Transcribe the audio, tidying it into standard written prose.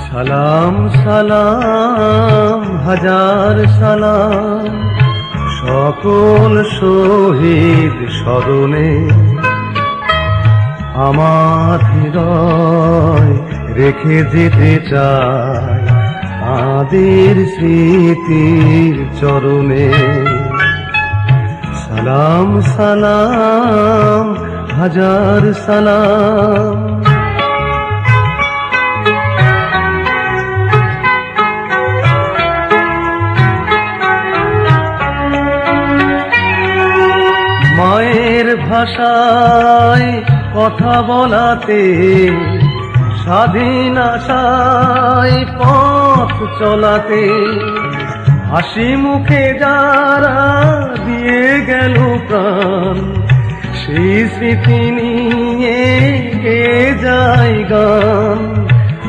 সালাম সালাম হাজার সালাম সকল শহীদ স্মরণে, আমার হৃদয় রেখে যেতে চাই তাদের স্মৃতির চরণে। সালাম সালাম হাজার সালাম। মায়ের ভাষায় কথা বলাতে, স্বাধীন আশায় পথ চলাতে, হাসি মুখে যারা দিয়ে গেল প্রাণ, সেই স্মৃতি নিয়ে গেয়ে যায় গান।